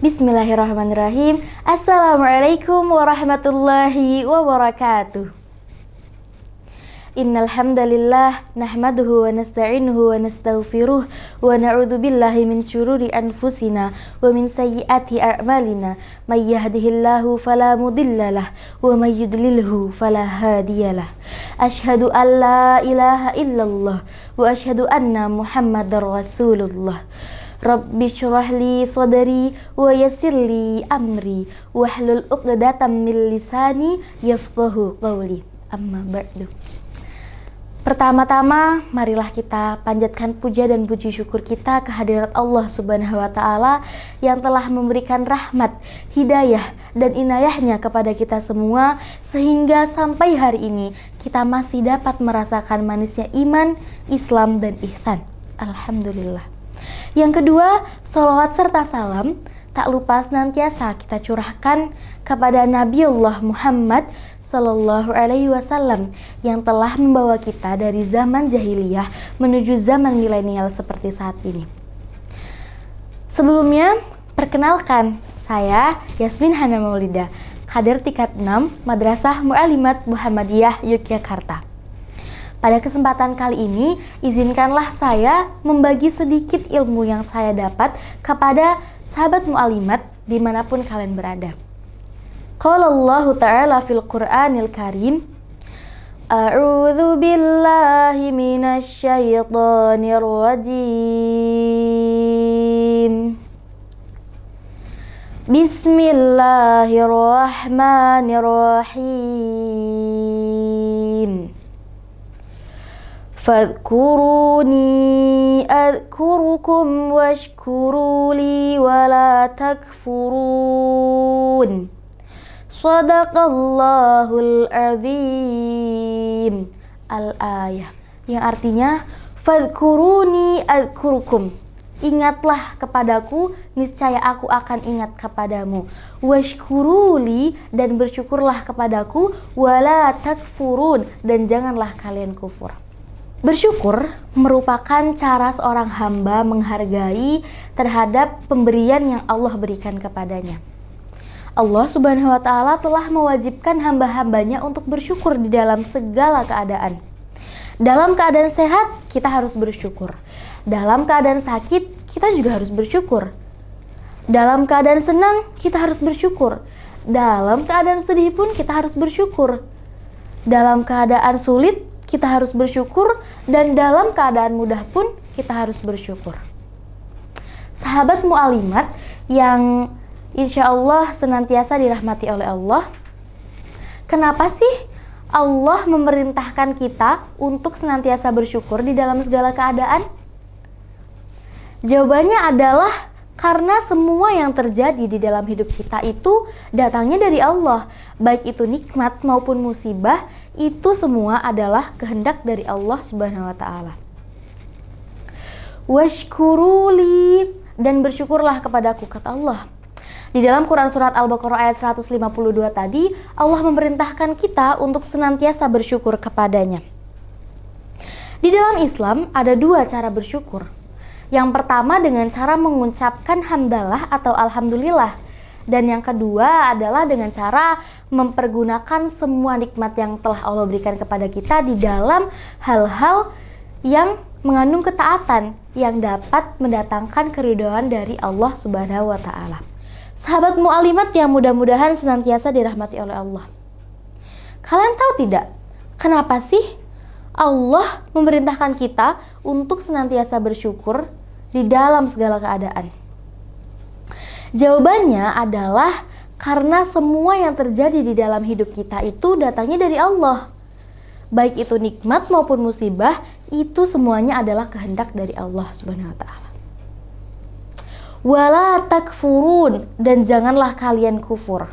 Bismillahirrahmanirrahim. Assalamualaikum warahmatullahi wabarakatuh. Innal hamdalillah nahmaduhu wa nasta'inuhu wa nastaghfiruh wa na'udzu billahi min syururi anfusina wa min sayyiati a'malina. May yahdihillahu fala mudhillalah wa may yudlilhu fala hadiyalah. Asyhadu an la ilaha illallah wa asyhadu anna Muhammadar Rasulullah. Rabbi syrah li sadri wa yassir li amri wahlul 'uqdatam min lisani yafqahu qawli. Amma ba'du. Pertama-tama, marilah kita panjatkan puja dan puji syukur kita kehadirat Allah Subhanahu wa Ta'ala yang telah memberikan rahmat, hidayah, dan inayahnya kepada kita semua, sehingga sampai hari ini kita masih dapat merasakan manisnya iman, Islam, dan ihsan. Alhamdulillah. Yang kedua, sholawat serta salam tak lupa senantiasa kita curahkan kepada Nabiullah Muhammad Sallallahu Alaihi Wasallam yang telah membawa kita dari zaman jahiliyah menuju zaman milenial seperti saat ini. Sebelumnya, perkenalkan, saya Yasmin Hana Maulida, kader tingkat 6 Madrasah Mu'alimat Muhammadiyah Yogyakarta. Pada kesempatan kali ini, izinkanlah saya membagi sedikit ilmu yang saya dapat kepada sahabat mu'alimat dimanapun kalian berada. Qala Allah Ta'ala fil Qur'anil Karim, A'udzu billahi minasy syaithanir rajim. Bismillahirrahmanirrahim. Fadhkuruni adhkurukum washkuruli wala takfurun. Shadaqallahul azim. Al-ayah, yang artinya fadhkuruni adhkurukum, ingatlah kepadaku, niscaya aku akan ingat kepadamu. Washkuruli, dan bersyukurlah kepadaku. Wala takfurun, dan janganlah kalian kufur. Bersyukur merupakan cara seorang hamba menghargai terhadap pemberian yang Allah berikan kepadanya. Allah Subhanahu wa Ta'ala telah mewajibkan hamba-hambanya untuk bersyukur di dalam segala keadaan. Dalam keadaan sehat, kita harus bersyukur. Dalam keadaan sakit, kita juga harus bersyukur. Dalam keadaan senang, kita harus bersyukur. Dalam keadaan sedih pun kita harus bersyukur. Dalam keadaan sulit, kita harus bersyukur, dan dalam keadaan mudah pun kita harus bersyukur. Sahabat mu'alimat yang insya Allah senantiasa dirahmati oleh Allah, kenapa sih Allah memerintahkan kita untuk senantiasa bersyukur di dalam segala keadaan? Jawabannya adalah karena semua yang terjadi di dalam hidup kita itu datangnya dari Allah. Baik itu nikmat maupun musibah, itu semua adalah kehendak dari Allah Subhanahu wa Ta'ala. Washkuruli, dan bersyukurlah kepadaku, kata Allah. Di dalam Quran surat Al-Baqarah ayat 152 tadi, Allah memerintahkan kita untuk senantiasa bersyukur kepadanya. Di dalam Islam ada dua cara bersyukur. Yang pertama dengan cara mengucapkan hamdalah atau alhamdulillah. Dan yang kedua adalah dengan cara mempergunakan semua nikmat yang telah Allah berikan kepada kita di dalam hal-hal yang mengandung ketaatan yang dapat mendatangkan keridhaan dari Allah Subhanahu wa Ta'ala. Sahabat mu'alimat yang mudah-mudahan senantiasa dirahmati oleh Allah. Kalian tahu tidak, kenapa sih Allah memerintahkan kita untuk senantiasa bersyukur di dalam segala keadaan? Jawabannya adalah karena semua yang terjadi di dalam hidup kita itu datangnya dari Allah. Baik itu nikmat maupun musibah, itu semuanya adalah kehendak dari Allah Subhanahu wa Ta'ala. Wala takfurun, dan janganlah kalian kufur.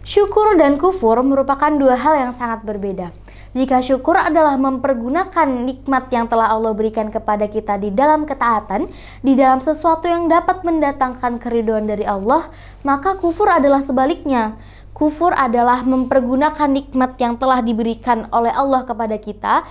Syukur dan kufur merupakan dua hal yang sangat berbeda. Jika syukur adalah mempergunakan nikmat yang telah Allah berikan kepada kita di dalam ketaatan, di dalam sesuatu yang dapat mendatangkan keridhaan dari Allah, maka kufur adalah sebaliknya. Kufur adalah mempergunakan nikmat yang telah diberikan oleh Allah kepada kita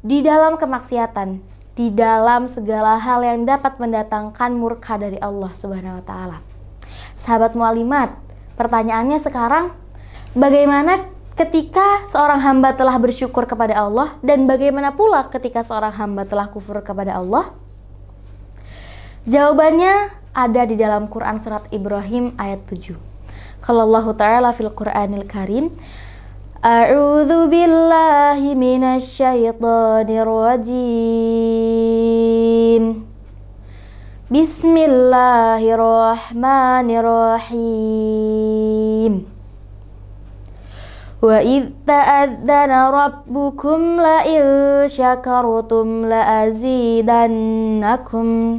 di dalam kemaksiatan, di dalam segala hal yang dapat mendatangkan murka dari Allah Subhanahu wa taala. Sahabat mu'alimat, pertanyaannya sekarang, bagaimana ketika seorang hamba telah bersyukur kepada Allah dan bagaimana pula ketika seorang hamba telah kufur kepada Allah? Jawabannya ada di dalam Quran surat Ibrahim ayat 7. Kalau Allah Ta'ala fil Quranil Karim, A'udzu billahi minasyaitonir rajim. Bismillahirrahmanirrahim. Wa idz ta'adzana rabbukum la in syakartum la azidannakum.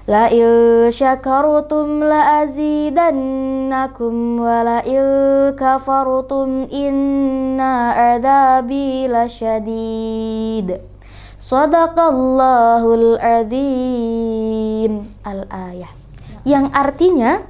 La in syakartum la azidannakum wa la in kafartum inna adzabi lasyadid. Shadaqallahul azim. Al-ayah. Yang artinya,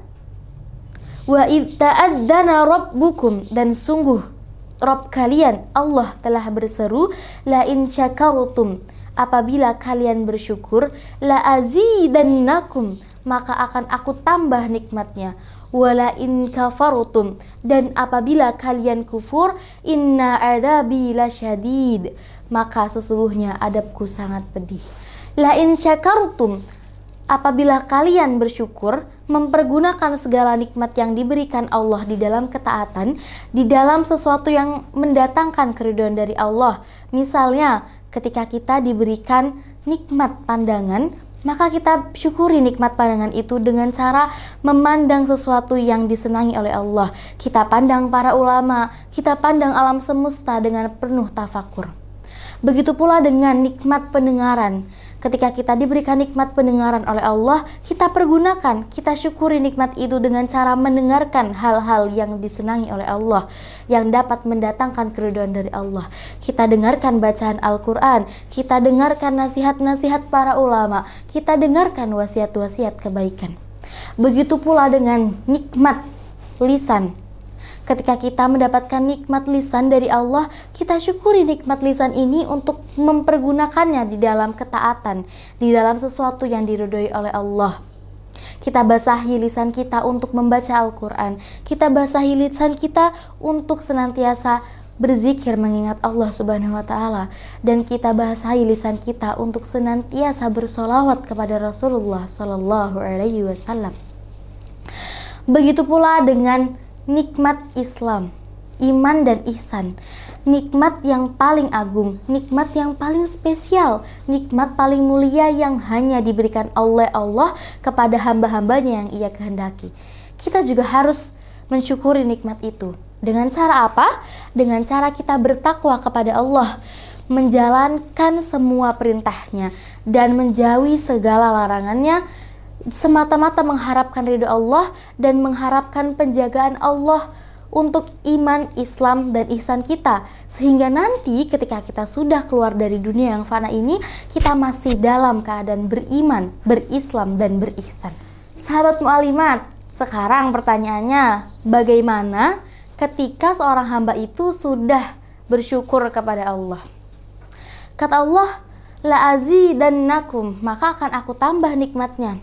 wa idz ta'adzana rabbukum, dan sungguh Rabb kalian Allah telah berseru, la in syakartum, apabila kalian bersyukur, la azidannakum, maka akan aku tambah nikmatnya, wala in kafartum, dan apabila kalian kufur, inna adzabi lasyadid, maka sesungguhnya adabku sangat pedih. La in syakartum, apabila kalian bersyukur, mempergunakan segala nikmat yang diberikan Allah di dalam ketaatan, di dalam sesuatu yang mendatangkan keridhaan dari Allah. Misalnya, ketika kita diberikan nikmat pandangan, maka kita syukuri nikmat pandangan itu dengan cara memandang sesuatu yang disenangi oleh Allah. Kita pandang para ulama, kita pandang alam semesta dengan penuh tafakur. Begitu pula dengan nikmat pendengaran. Ketika kita diberikan nikmat pendengaran oleh Allah, kita pergunakan, kita syukuri nikmat itu dengan cara mendengarkan hal-hal yang disenangi oleh Allah, yang dapat mendatangkan keridhaan dari Allah. Kita dengarkan bacaan Al-Quran, kita dengarkan nasihat-nasihat para ulama, kita dengarkan wasiat-wasiat kebaikan. Begitu pula dengan nikmat lisan. Ketika kita mendapatkan nikmat lisan dari Allah, kita syukuri nikmat lisan ini untuk mempergunakannya di dalam ketaatan, di dalam sesuatu yang diridhoi oleh Allah. Kita basahi lisan kita untuk membaca Al-Quran. Kita basahi lisan kita untuk senantiasa berzikir mengingat Allah Subhanahu wa taala, dan kita basahi lisan kita untuk senantiasa bersolawat kepada Rasulullah sallallahu alaihi wasallam. Begitu pula dengan nikmat Islam, iman dan ihsan, nikmat yang paling agung, nikmat yang paling spesial, nikmat paling mulia yang hanya diberikan oleh Allah kepada hamba-hambanya yang Ia kehendaki. Kita juga harus mensyukuri nikmat itu. Dengan cara apa? Dengan cara kita bertakwa kepada Allah, menjalankan semua perintahnya dan menjauhi segala larangannya, semata-mata mengharapkan ridha Allah dan mengharapkan penjagaan Allah untuk iman, Islam, dan ihsan kita, sehingga nanti ketika kita sudah keluar dari dunia yang fana ini, kita masih dalam keadaan beriman, berislam, dan berihsan. Sahabat mu'alimat, sekarang pertanyaannya, bagaimana ketika seorang hamba itu sudah bersyukur kepada Allah? Kata Allah, la azidannakum, maka akan aku tambah nikmatnya.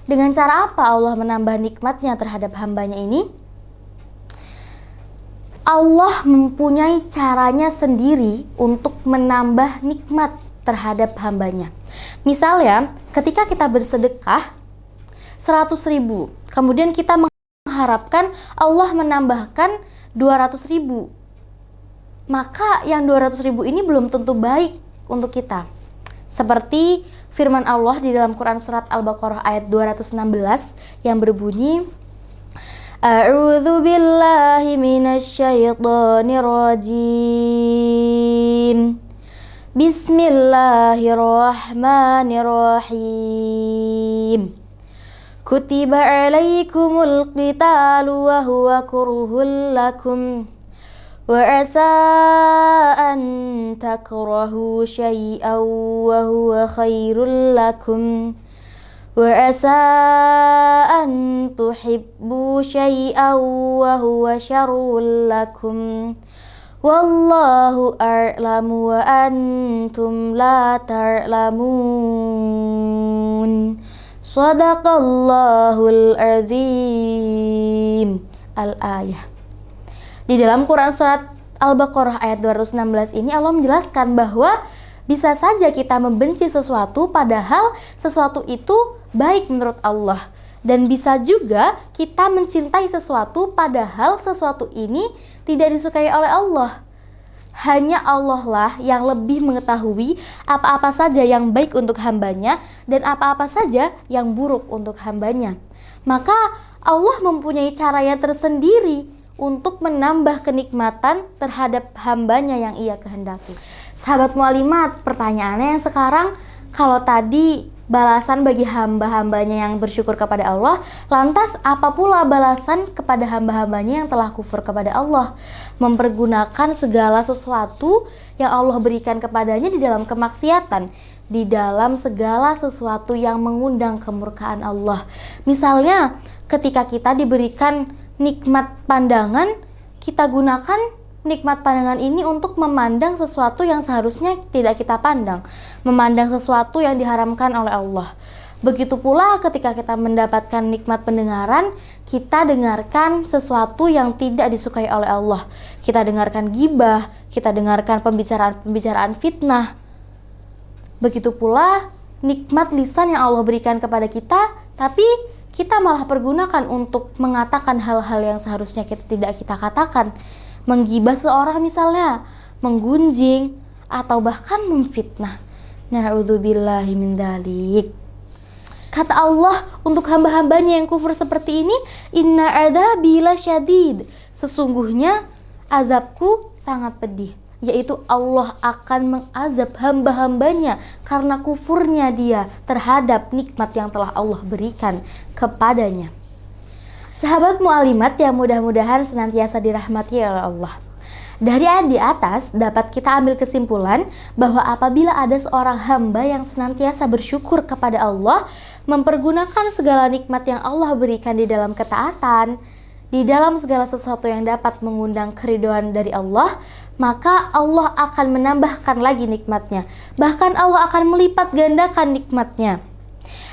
Dengan cara apa Allah menambah nikmatnya terhadap hambanya ini? Allah mempunyai caranya sendiri untuk menambah nikmat terhadap hambanya. Misalnya, ketika kita bersedekah 100.000, kemudian kita mengharapkan Allah menambahkan 200.000, maka yang 200.000 ini belum tentu baik untuk kita. Seperti firman Allah di dalam Quran surat Al-Baqarah ayat 216 yang berbunyi, A'udzu billahi minasyaitonir rajim. Bismillahirrahmanirrahim. Kutiba 'alaikumul qitalu wa huwa kurhul lakum. Wa asa an takrahu syai'an wa huwa khairul lakum. Wa asa an tuhibbu syai'an wa huwa syarrul lakum. Wallahu a'lamu wa antum la ta'lamun. Shadaqallahul azim. Al-ayah. Di dalam Quran surat Al-Baqarah ayat 216 ini Allah menjelaskan bahwa bisa saja kita membenci sesuatu padahal sesuatu itu baik menurut Allah. Dan bisa juga kita mencintai sesuatu padahal sesuatu ini tidak disukai oleh Allah. Hanya Allah lah yang lebih mengetahui apa-apa saja yang baik untuk hambanya dan apa-apa saja yang buruk untuk hambanya. Maka Allah mempunyai caranya tersendiri untuk menambah kenikmatan terhadap hambanya yang ia kehendaki. Sahabat mu'alimat, pertanyaannya yang sekarang, kalau tadi balasan bagi hamba-hambanya yang bersyukur kepada Allah, lantas apa pula balasan kepada hamba-hambanya yang telah kufur kepada Allah? Mempergunakan segala sesuatu yang Allah berikan kepadanya di dalam kemaksiatan, di dalam segala sesuatu yang mengundang kemurkaan Allah. Misalnya ketika kita diberikan nikmat pandangan, kita gunakan nikmat pandangan ini untuk memandang sesuatu yang seharusnya tidak kita pandang, memandang sesuatu yang diharamkan oleh Allah. Begitu pula ketika kita mendapatkan nikmat pendengaran, kita dengarkan sesuatu yang tidak disukai oleh Allah. Kita dengarkan gibah, kita dengarkan pembicaraan fitnah. Begitu pula nikmat lisan yang Allah berikan kepada kita, tapi kita malah pergunakan untuk mengatakan hal-hal yang seharusnya tidak kita katakan. Menggibah seorang misalnya, menggunjing, atau bahkan memfitnah. Na'udzubillahi min dzalik. Kata Allah untuk hamba-hambanya yang kufur seperti ini, inna adzabi lasyadid. Sesungguhnya azabku sangat pedih. Yaitu Allah akan mengazab hamba-hambanya karena kufurnya dia terhadap nikmat yang telah Allah berikan kepadanya. Sahabat mu'alimat yang mudah-mudahan senantiasa dirahmati oleh Allah. Dari ayat di atas dapat kita ambil kesimpulan bahwa apabila ada seorang hamba yang senantiasa bersyukur kepada Allah, mempergunakan segala nikmat yang Allah berikan di dalam ketaatan, di dalam segala sesuatu yang dapat mengundang keridhaan dari Allah, maka Allah akan menambahkan lagi nikmatnya. Bahkan Allah akan melipat gandakan nikmatnya.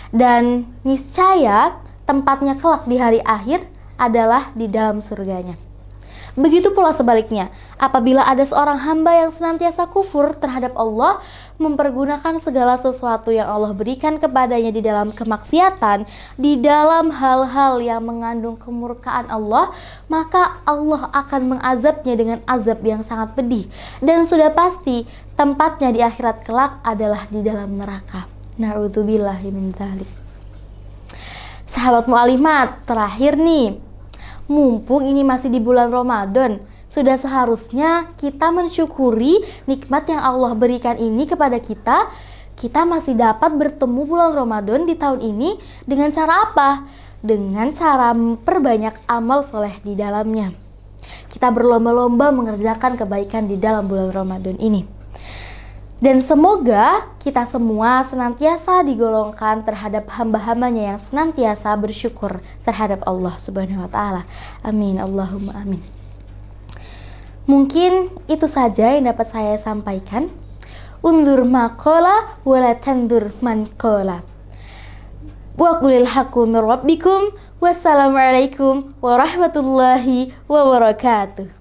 Dan niscaya tempatnya kelak di hari akhir adalah di dalam surganya. Begitu pula sebaliknya, apabila ada seorang hamba yang senantiasa kufur terhadap Allah, mempergunakan segala sesuatu yang Allah berikan kepadanya di dalam kemaksiatan, di dalam hal-hal yang mengandung kemurkaan Allah, maka Allah akan mengazabnya dengan azab yang sangat pedih. Dan sudah pasti tempatnya di akhirat kelak adalah di dalam neraka. Na'udzubillahi min dzalik. Sahabat mu'alimat, terakhir nih, mumpung ini masih di bulan Ramadan, sudah seharusnya kita mensyukuri nikmat yang Allah berikan ini kepada kita. Kita masih dapat bertemu bulan Ramadan di tahun ini dengan cara apa? Dengan cara memperbanyak amal soleh di dalamnya. Kita berlomba-lomba mengerjakan kebaikan di dalam bulan Ramadan ini. Dan semoga kita semua senantiasa digolongkan terhadap hamba-hambanya yang senantiasa bersyukur terhadap Allah Subhanahu wa Ta'ala. Amin, Allahumma amin. Mungkin itu saja yang dapat saya sampaikan. Undur maqala wala tandur man qala. Wa qulil haqqu min rabbikum. Wassalamualaikum warahmatullahi wabarakatuh.